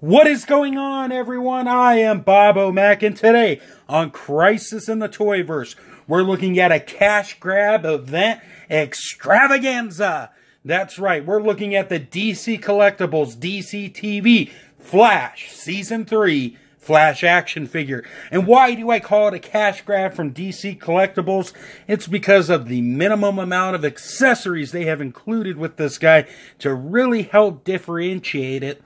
What is going on, everyone? I am Bob O'Mac, and today on Crisis in the Toyverse, we're looking at a cash grab event extravaganza. That's right, we're looking at the DC Collectibles DCTV FLASH Season 3 Flash action figure. And why do I call it a cash grab from DC Collectibles? It's because of the minimum amount of accessories they have included with this guy to really help differentiate it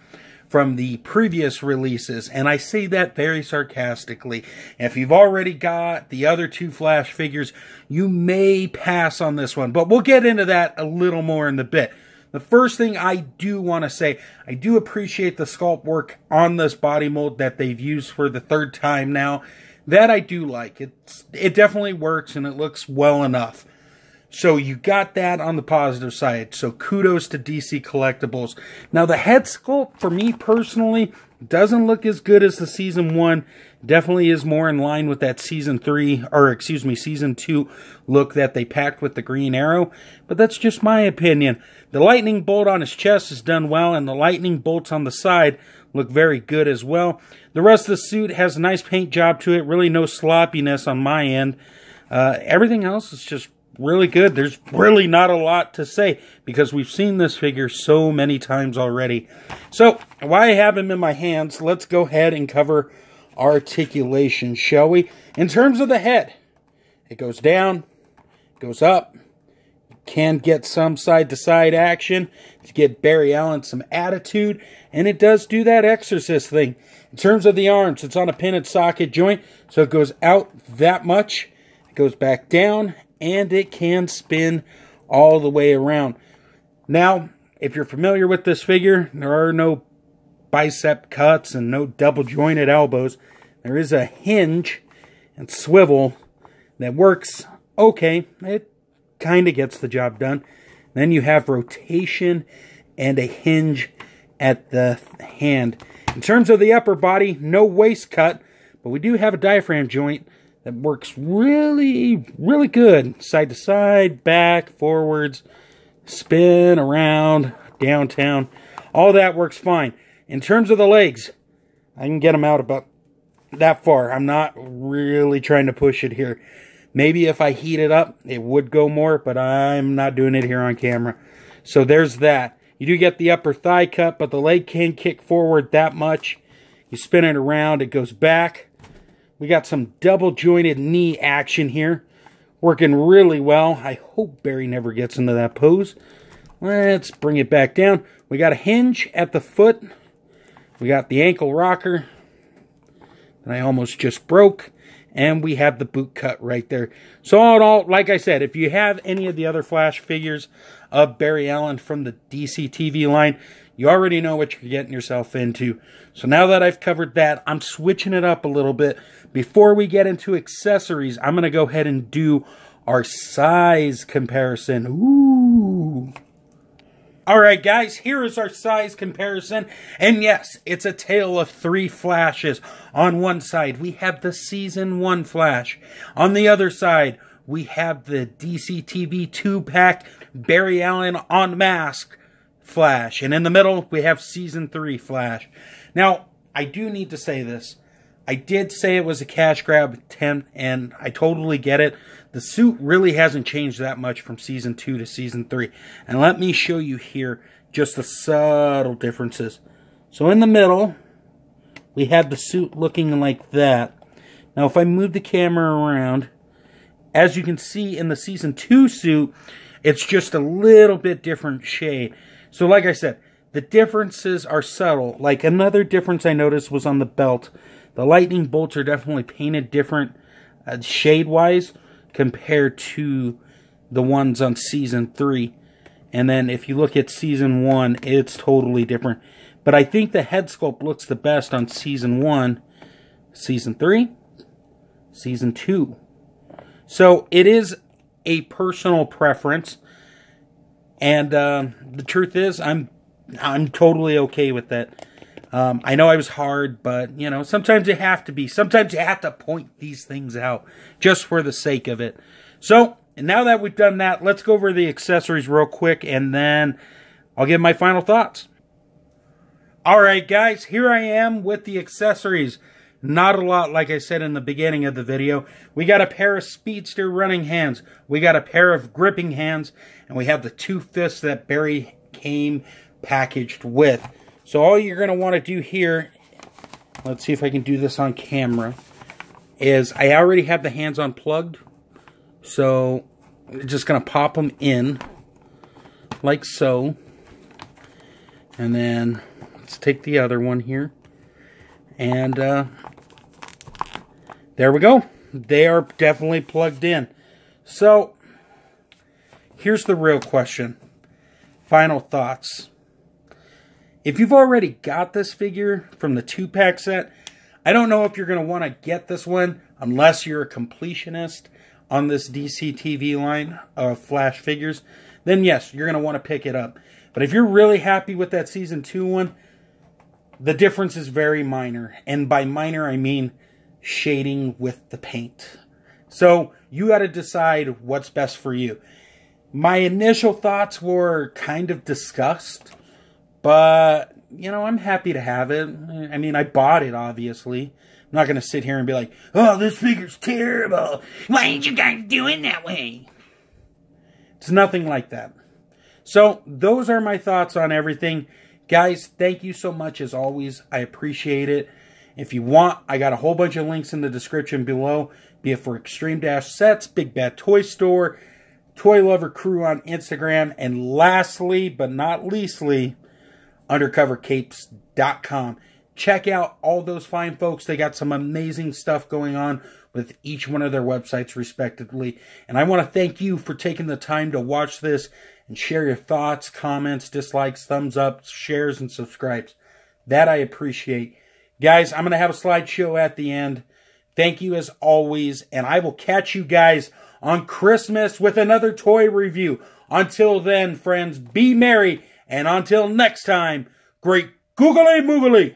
from the previous releases, and I say that very sarcastically. If you've already got the other two Flash figures, you may pass on this one, but we'll get into that a little more in a bit. The first thing I do want to say, I do appreciate the sculpt work on this body mold that they've used for the third time now. That I do like. It definitely works and it looks well enough. So you got that on the positive side. So kudos to DC Collectibles. Now the head sculpt, for me personally, doesn't look as good as the Season 1. Definitely is more in line with that Season 2 look that they packed with the Green Arrow. But that's just my opinion. The lightning bolt on his chest is done well, and the lightning bolts on the side look very good as well. The rest of the suit has a nice paint job to it. Really no sloppiness on my end. Everything else is just really good. There's really not a lot to say because we've seen this figure so many times already. So while I have him in my hands, let's go ahead and cover articulation, shall we? In terms of the head, it goes down, goes up. Can get some side-to-side action to get Barry Allen some attitude, and it does do that exorcist thing. In terms of the arms, it's on a pin and socket joint, so it goes out that much, it goes back down, and it can spin all the way around. Now, if you're familiar with this figure, there are no bicep cuts and no double jointed elbows. There is a hinge and swivel that works okay. It kind of gets the job done. Then you have rotation and a hinge at the hand. In terms of the upper body, no waist cut, but we do have a diaphragm joint that works really, really good. Side to side, back, forwards, spin, around, downtown. All that works fine. In terms of the legs, I can get them out about that far. I'm not really trying to push it here. Maybe if I heat it up, it would go more, but I'm not doing it here on camera. So there's that. You do get the upper thigh cut, but the leg can't kick forward that much. You spin it around, it goes back. We got some double jointed knee action here. Working really well. I hope Barry never gets into that pose. Let's bring it back down. We got a hinge at the foot. We got the ankle rocker that I almost just broke. And we have the boot cut right there. So all in all, like I said, if you have any of the other Flash figures of Barry Allen from the DC TV line, you already know what you're getting yourself into. So now that I've covered that, I'm switching it up a little bit. Before we get into accessories, I'm going to go ahead and do our size comparison. Ooh. Alright guys, here is our size comparison, and yes, it's a tale of three Flashes. On one side, we have the Season 1 Flash. On the other side, we have the DCTV 2-pack Barry Allen Unmasked Flash. And in the middle, we have Season 3 Flash. Now, I do need to say this. I did say it was a cash grab attempt, and I totally get it. The suit really hasn't changed that much from Season 2 to Season 3. And let me show you here just the subtle differences. So in the middle, we had the suit looking like that. Now if I move the camera around, as you can see in the Season 2 suit, it's just a little bit different shade. So like I said, the differences are subtle. Like another difference I noticed was on the belt. The lightning bolts are definitely painted different shade-wise compared to the ones on Season 3. And then if you look at Season 1, it's totally different. But I think the head sculpt looks the best on Season 1, Season 3, Season 2. So it is a personal preference. And the truth is, I'm totally okay with that. I know I was hard, but, you know, sometimes you have to be. Sometimes you have to point these things out just for the sake of it. So, now that we've done that, let's go over the accessories real quick, and then I'll give my final thoughts. Alright guys, here I am with the accessories. Not a lot, like I said in the beginning of the video. We got a pair of Speedster running hands. We got a pair of gripping hands. And we have the 2 fists that Barry came packaged with. So all you're going to want to do here, let's see if I can do this on camera, is I already have the hands unplugged. So I'm just going to pop them in like so. And then let's take the other one here. And there we go. They are definitely plugged in. So here's the real question. Final thoughts. If you've already got this figure from the 2-pack set, I don't know if you're going to want to get this one unless you're a completionist on this DCTV line of Flash figures. Then yes, you're going to want to pick it up. But if you're really happy with that Season 2 one, the difference is very minor. And by minor, I mean shading with the paint. So you got to decide what's best for you. My initial thoughts were kind of disgust. But, you know, I'm happy to have it. I mean, I bought it, obviously. I'm not going to sit here and be like, oh, this figure's terrible. Why ain't you guys doing that way? It's nothing like that. So, those are my thoughts on everything. Guys, thank you so much as always. I appreciate it. If you want, I got a whole bunch of links in the description below. Be it for Extreme Dash Sets, Big Bad Toy Store, Toy Lover Crew on Instagram, and lastly, but not leastly, UndercoverCapes.com. Check out all those fine folks. They got some amazing stuff going on with each one of their websites respectively. And I want to thank you for taking the time to watch this and share your thoughts, comments, dislikes, thumbs up, shares, and subscribes. That I appreciate. Guys, I'm going to have a slideshow at the end. Thank you as always. And I will catch you guys on Christmas with another toy review. Until then, friends, be merry. And until next time, great googly moogly.